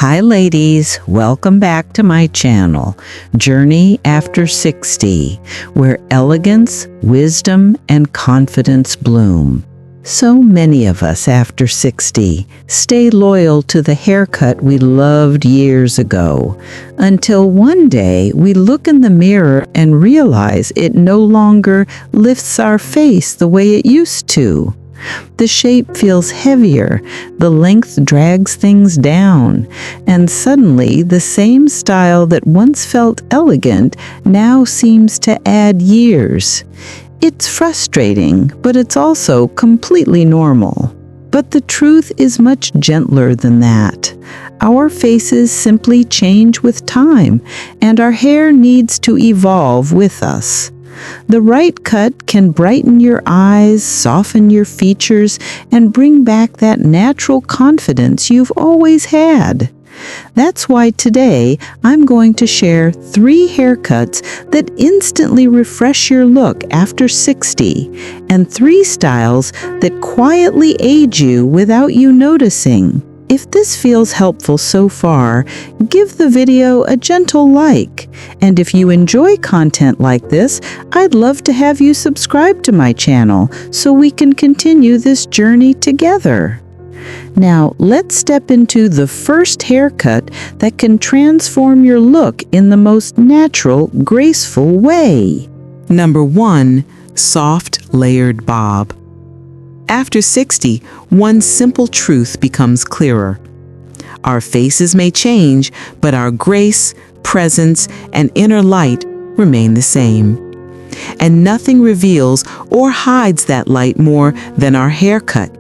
Hi ladies, welcome back to my channel, Journey After 60, where elegance, wisdom, and confidence bloom. So many of us after 60 stay loyal to the haircut we loved years ago, until one day we look in the mirror and realize it no longer lifts our face the way it used to. The shape feels heavier, the length drags things down, and suddenly the same style that once felt elegant now seems to add years. It's frustrating, but it's also completely normal. But the truth is much gentler than that. Our faces simply change with time, and our hair needs to evolve with us. The right cut can brighten your eyes, soften your features, and bring back that natural confidence you've always had. That's why today I'm going to share 3 haircuts that instantly refresh your look after 60, and 3 styles that quietly age you without you noticing. If this feels helpful so far, give the video a gentle like. And if you enjoy content like this, I'd love to have you subscribe to my channel so we can continue this journey together. Now, let's step into the first haircut that can transform your look in the most natural, graceful way. Number 1. Soft layered bob. After 60, one simple truth becomes clearer. Our faces may change, but our grace, presence, and inner light remain the same. And nothing reveals or hides that light more than our haircut.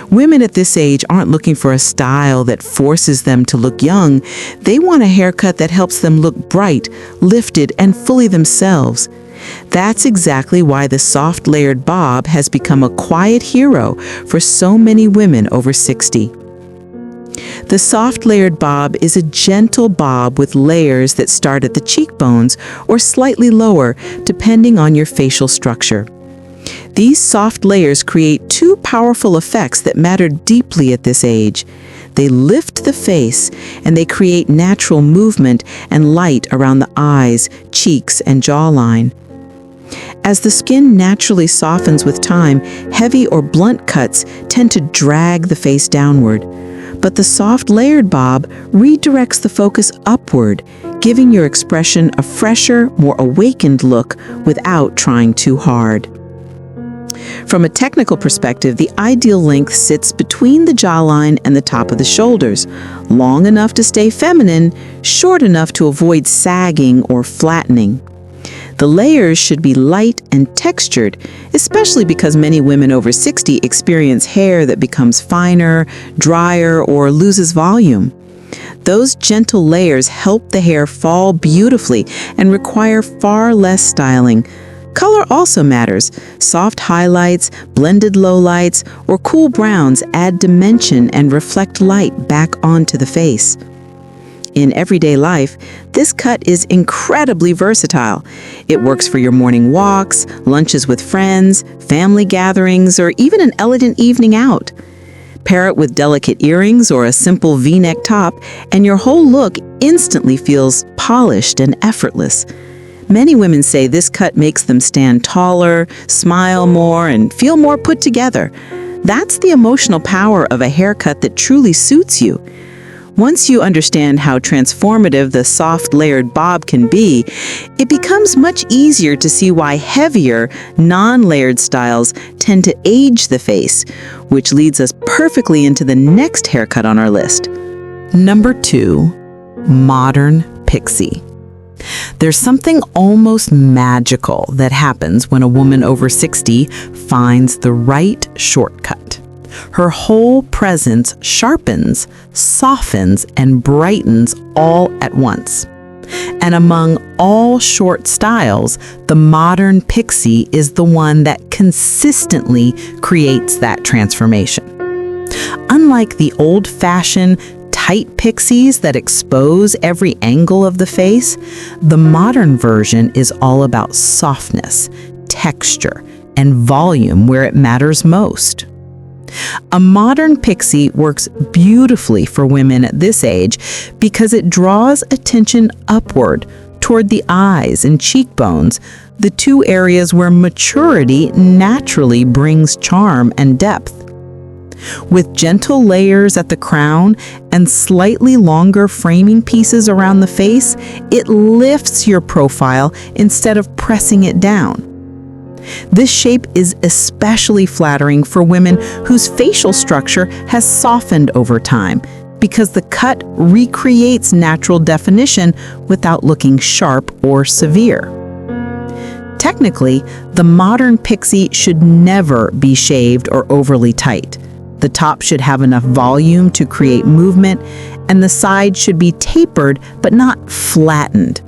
Women at this age aren't looking for a style that forces them to look young. They want a haircut that helps them look bright, lifted, and fully themselves. That's exactly why the soft layered bob has become a quiet hero for so many women over 60. The soft layered bob is a gentle bob with layers that start at the cheekbones or slightly lower, depending on your facial structure. These soft layers create 2 powerful effects that matter deeply at this age. They lift the face, and they create natural movement and light around the eyes, cheeks, and jawline. As the skin naturally softens with time, heavy or blunt cuts tend to drag the face downward. But the soft layered bob redirects the focus upward, giving your expression a fresher, more awakened look without trying too hard. From a technical perspective, the ideal length sits between the jawline and the top of the shoulders, long enough to stay feminine, short enough to avoid sagging or flattening. The layers should be light and textured, especially because many women over 60 experience hair that becomes finer, drier, or loses volume. Those gentle layers help the hair fall beautifully and require far less styling. Color also matters. Soft highlights, blended lowlights, or cool browns add dimension and reflect light back onto the face. In everyday life, this cut is incredibly versatile. It works for your morning walks, lunches with friends, family gatherings, or even an elegant evening out. Pair it with delicate earrings or a simple V-neck top, and your whole look instantly feels polished and effortless. Many women say this cut makes them stand taller, smile more, and feel more put together. That's the emotional power of a haircut that truly suits you. Once you understand how transformative the soft layered bob can be, it becomes much easier to see why heavier, non-layered styles tend to age the face, which leads us perfectly into the next haircut on our list. Number 2. Modern Pixie. There's something almost magical that happens when a woman over 60 finds the right shortcut. Her whole presence sharpens, softens, and brightens all at once. And among all short styles, the Modern Pixie is the one that consistently creates that transformation. Unlike the old-fashioned Tight Pixies that expose every angle of the face, the modern version is all about softness, texture, and volume where it matters most. A modern pixie works beautifully for women at this age because it draws attention upward toward the eyes and cheekbones, the two areas where maturity naturally brings charm and depth. With gentle layers at the crown and slightly longer framing pieces around the face, it lifts your profile instead of pressing it down. This shape is especially flattering for women whose facial structure has softened over time because the cut recreates natural definition without looking sharp or severe. Technically, the modern pixie should never be shaved or overly tight. The top should have enough volume to create movement, and the side should be tapered but not flattened.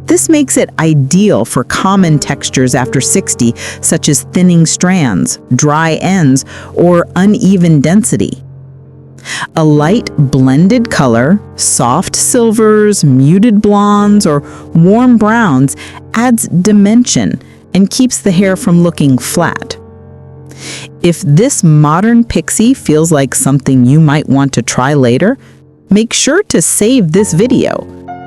This makes it ideal for common textures after 60, such as thinning strands, dry ends, or uneven density. A light blended color, soft silvers, muted blondes, or warm browns adds dimension and keeps the hair from looking flat. If this modern pixie feels like something you might want to try later, make sure to save this video.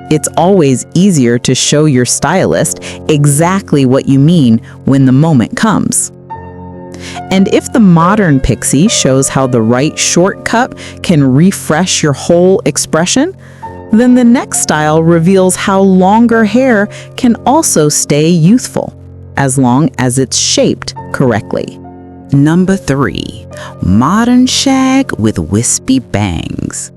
It's always easier to show your stylist exactly what you mean when the moment comes. And if the modern pixie shows how the right shortcut can refresh your whole expression, then the next style reveals how longer hair can also stay youthful, as long as it's shaped correctly. Number 3, modern shag with wispy bangs.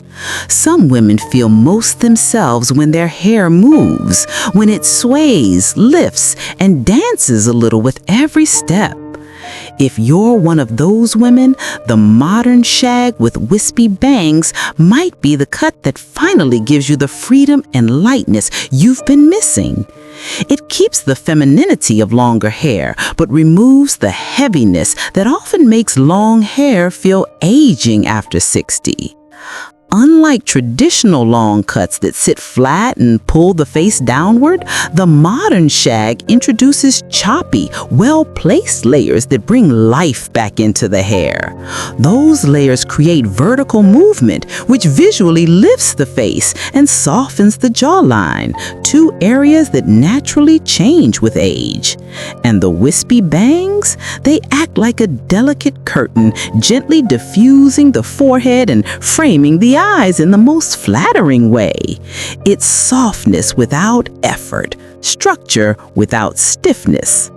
Some women feel most themselves when their hair moves, when it sways, lifts, and dances a little with every step. If you're one of those women, the modern shag with wispy bangs might be the cut that finally gives you the freedom and lightness you've been missing. It keeps the femininity of longer hair, but removes the heaviness that often makes long hair feel aging after 60. Unlike traditional long cuts that sit flat and pull the face downward, the modern shag introduces choppy, well-placed layers that bring life back into the hair. Those layers create vertical movement, which visually lifts the face and softens the jawline, two areas that naturally change with age. And the wispy bangs, they act like a delicate curtain, gently diffusing the forehead and framing the eyes in the most flattering way. It's softness without effort, structure without stiffness.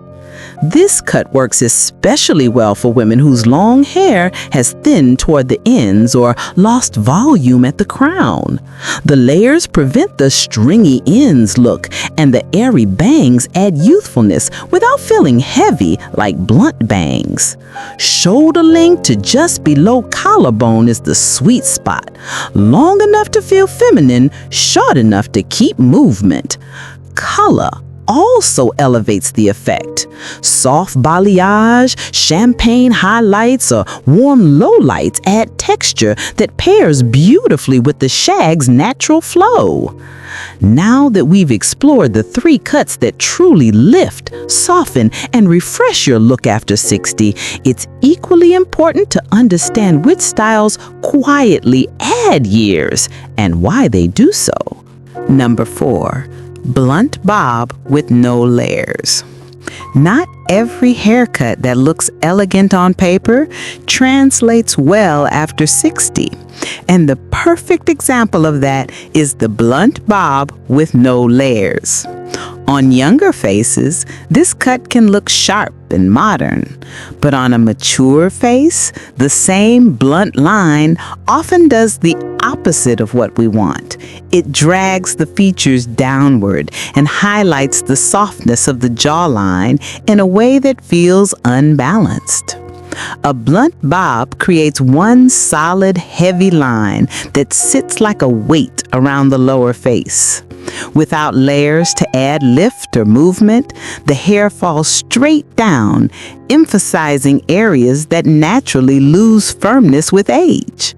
This cut works especially well for women whose long hair has thinned toward the ends or lost volume at the crown. The layers prevent the stringy ends look, and the airy bangs add youthfulness without feeling heavy like blunt bangs. Shoulder length to just below collarbone is the sweet spot. Long enough to feel feminine, short enough to keep movement. Color also elevates the effect. Soft balayage, champagne highlights, or warm lowlights add texture that pairs beautifully with the shag's natural flow. Now that we've explored the 3 cuts that truly lift, soften, and refresh your look after 60, it's equally important to understand which styles quietly add years and why they do so. Number 4. Blunt bob with no layers. Not every haircut that looks elegant on paper translates well after 60. And the perfect example of that is the blunt bob with no layers. On younger faces, this cut can look sharp and modern, but on a mature face, the same blunt line often does the opposite of what we want. It drags the features downward and highlights the softness of the jawline in a way that feels unbalanced. A blunt bob creates one solid, heavy line that sits like a weight around the lower face. Without layers to add lift or movement, the hair falls straight down, emphasizing areas that naturally lose firmness with age.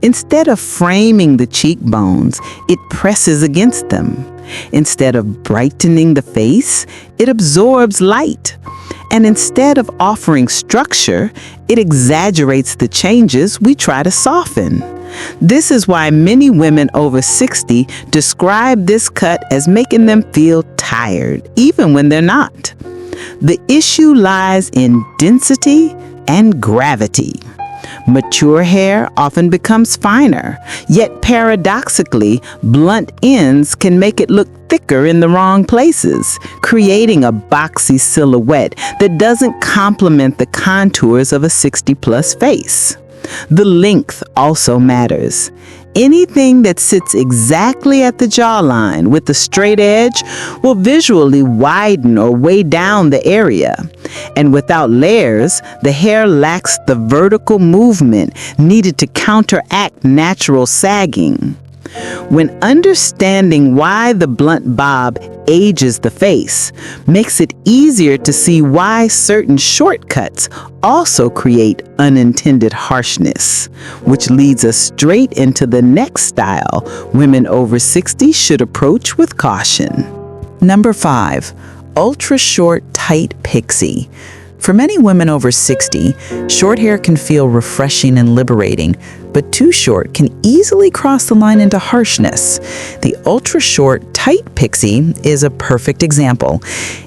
Instead of framing the cheekbones, it presses against them. Instead of brightening the face, it absorbs light. And instead of offering structure, it exaggerates the changes we try to soften. This is why many women over 60 describe this cut as making them feel tired, even when they're not. The issue lies in density and gravity. Mature hair often becomes finer, yet paradoxically, blunt ends can make it look thicker in the wrong places, creating a boxy silhouette that doesn't complement the contours of a 60-plus face. The length also matters. Anything that sits exactly at the jawline with a straight edge will visually widen or weigh down the area. And without layers, the hair lacks the vertical movement needed to counteract natural sagging. When understanding why the blunt bob ages the face makes it easier to see why certain shortcuts also create unintended harshness, which leads us straight into the next style women over 60 should approach with caution. Number 5. Ultra short tight pixie. For many women over 60, short hair can feel refreshing and liberating, but too short can easily cross the line into harshness. The ultra-short, tight pixie is a perfect example.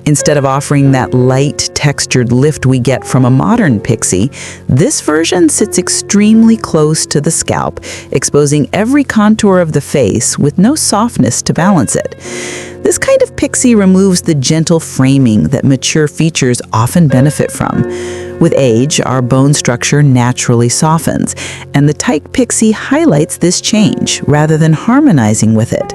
Instead of offering that light, textured lift we get from a modern pixie, this version sits extremely close to the scalp, exposing every contour of the face with no softness to balance it. This kind of pixie removes the gentle framing that mature features often benefit from. With age, our bone structure naturally softens, and the tight pixie highlights this change rather than harmonizing with it.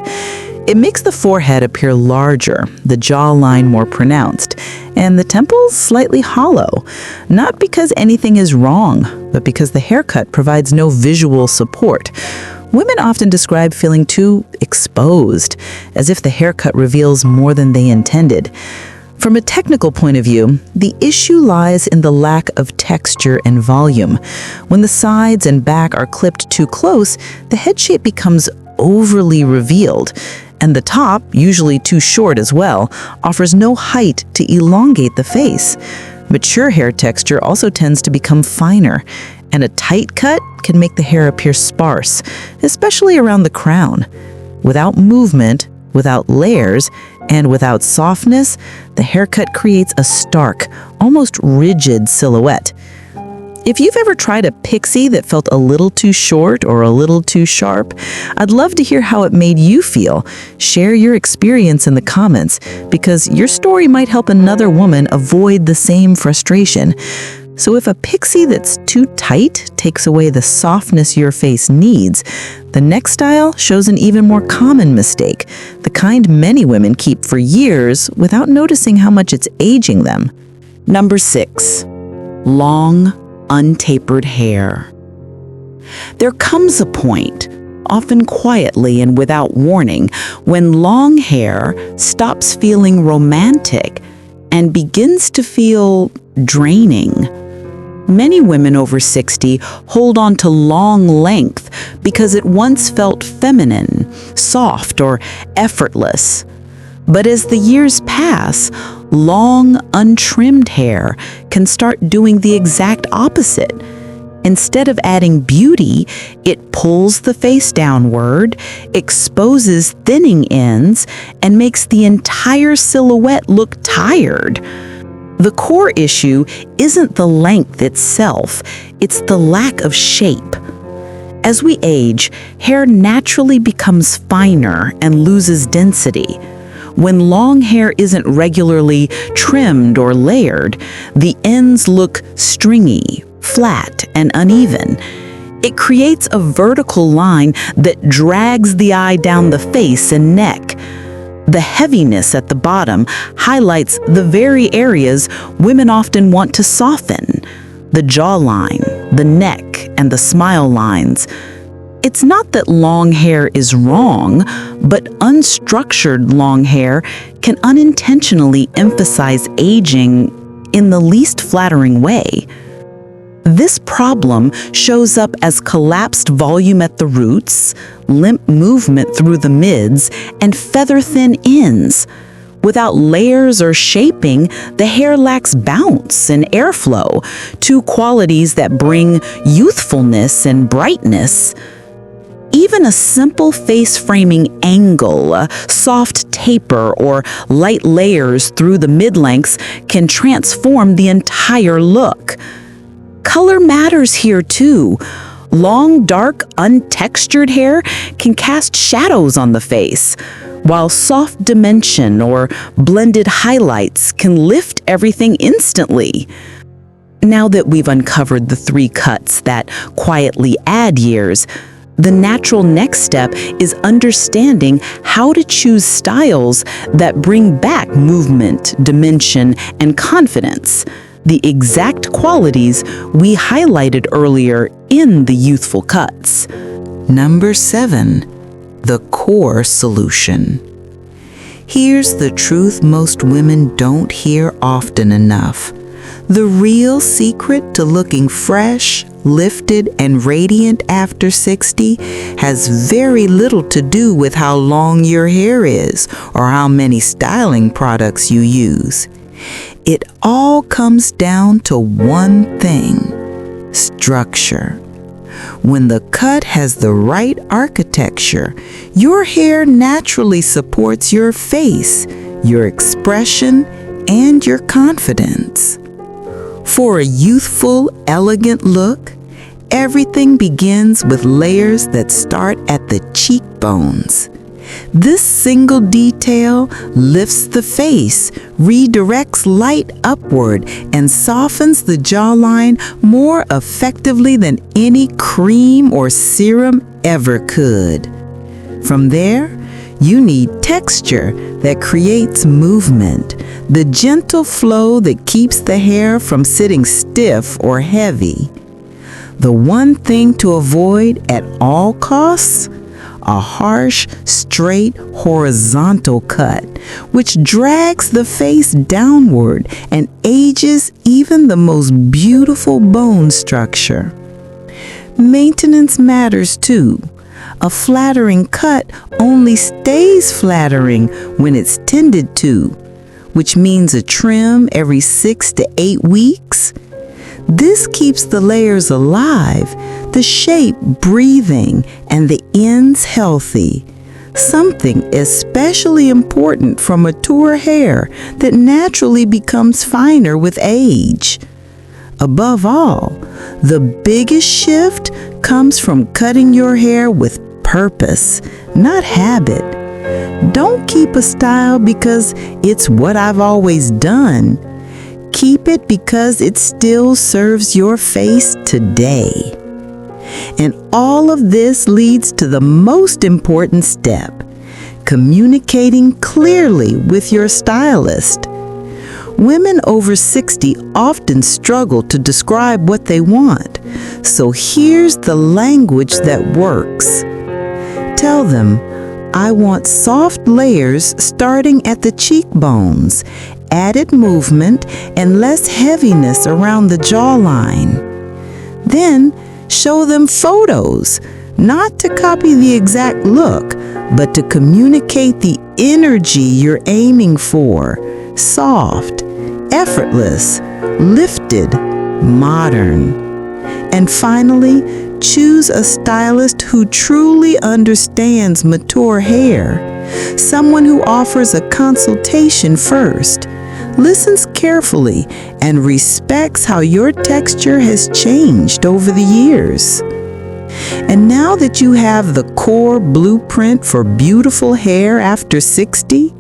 It makes the forehead appear larger, the jawline more pronounced, and the temples slightly hollow, not because anything is wrong, but because the haircut provides no visual support. Women often describe feeling too exposed, as if the haircut reveals more than they intended. From a technical point of view, the issue lies in the lack of texture and volume. When the sides and back are clipped too close, the head shape becomes overly revealed, and the top, usually too short as well, offers no height to elongate the face. Mature hair texture also tends to become finer, and a tight cut can make the hair appear sparse, especially around the crown. Without movement, without layers, and without softness, the haircut creates a stark, almost rigid silhouette. If you've ever tried a pixie that felt a little too short or a little too sharp, I'd love to hear how it made you feel. Share your experience in the comments, because your story might help another woman avoid the same frustration. So if a pixie that's too tight takes away the softness your face needs, the next style shows an even more common mistake, the kind many women keep for years without noticing how much it's aging them. Number 6. Long, untapered hair. There comes a point, often quietly and without warning, when long hair stops feeling romantic and begins to feel draining. Many women over 60 hold on to long length because it once felt feminine, soft, or effortless. But as the years pass, long, untrimmed hair can start doing the exact opposite. Instead of adding beauty, it pulls the face downward, exposes thinning ends, and makes the entire silhouette look tired. The core issue isn't the length itself, it's the lack of shape. As we age, hair naturally becomes finer and loses density. When long hair isn't regularly trimmed or layered, the ends look stringy, flat, and uneven. It creates a vertical line that drags the eye down the face and neck. The heaviness at the bottom highlights the very areas women often want to soften: the jawline, the neck, and the smile lines. It's not that long hair is wrong, but unstructured long hair can unintentionally emphasize aging in the least flattering way. This problem shows up as collapsed volume at the roots, limp movement through the mids, and feather-thin ends. Without layers or shaping, the hair lacks bounce and airflow, two qualities that bring youthfulness and brightness. Even a simple face framing angle, a soft taper, or light layers through the mid-lengths can transform the entire look. Color matters here too. Long, dark, untextured hair can cast shadows on the face, while soft dimension or blended highlights can lift everything instantly. Now that we've uncovered the three cuts that quietly add years, the natural next step is understanding how to choose styles that bring back movement, dimension, and confidence, the exact qualities we highlighted earlier in the youthful cuts. Number 7, the core solution. Here's the truth most women don't hear often enough. The real secret to looking fresh, lifted, and radiant after 60 has very little to do with how long your hair is or how many styling products you use. It all comes down to one thing: structure. When the cut has the right architecture, your hair naturally supports your face, your expression, and your confidence. For a youthful, elegant look, everything begins with layers that start at the cheekbones. This single detail lifts the face, redirects light upward, and softens the jawline more effectively than any cream or serum ever could. From there, you need texture that creates movement, the gentle flow that keeps the hair from sitting stiff or heavy. The one thing to avoid at all costs: a harsh, straight, horizontal cut, which drags the face downward and ages even the most beautiful bone structure. Maintenance matters too. A flattering cut only stays flattering when it's tended to, which means a trim every 6 to 8 weeks. This keeps the layers alive, the shape breathing, and the ends healthy. Something especially important for mature hair that naturally becomes finer with age. Above all, the biggest shift comes from cutting your hair with purpose, not habit. Don't keep a style because it's what I've always done. Keep it because it still serves your face today. And all of this leads to the most important step: communicating clearly with your stylist. Women over 60 often struggle to describe what they want, so here's the language that works. Tell them, I want soft layers starting at the cheekbones, added movement, and less heaviness around the jawline. Then show them photos, not to copy the exact look, but to communicate the energy you're aiming for: soft, effortless, lifted, modern. And finally, choose a stylist who truly understands mature hair, someone who offers a consultation first, listens carefully, and respects how your texture has changed over the years. And now that you have the core blueprint for beautiful hair after 60,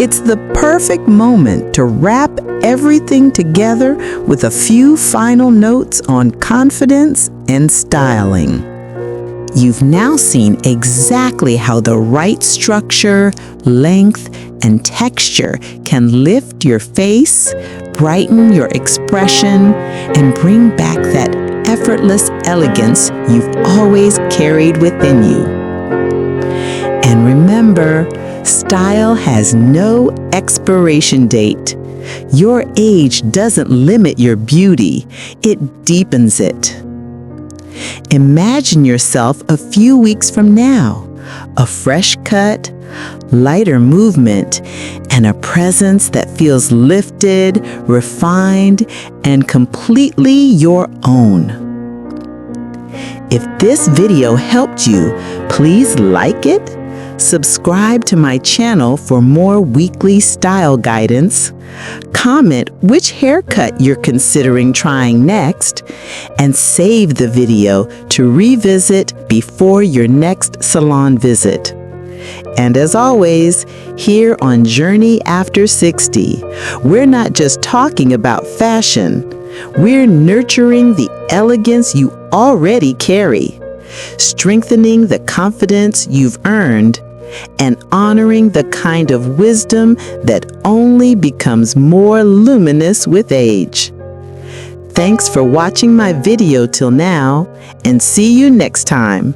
it's the perfect moment to wrap everything together with a few final notes on confidence and styling. You've now seen exactly how the right structure, length, and texture can lift your face, brighten your expression, and bring back that effortless elegance you've always carried within you. And remember, style has no expiration date. Your age doesn't limit your beauty, it deepens it. Imagine yourself a few weeks from now, a fresh cut, lighter movement, and a presence that feels lifted, refined, and completely your own. If this video helped you, please like it, subscribe to my channel for more weekly style guidance, comment which haircut you're considering trying next, and save the video to revisit before your next salon visit. And as always, here on Journey After 60, we're not just talking about fashion, we're nurturing the elegance you already carry, strengthening the confidence you've earned, and honoring the kind of wisdom that only becomes more luminous with age. Thanks for watching my video till now, and see you next time.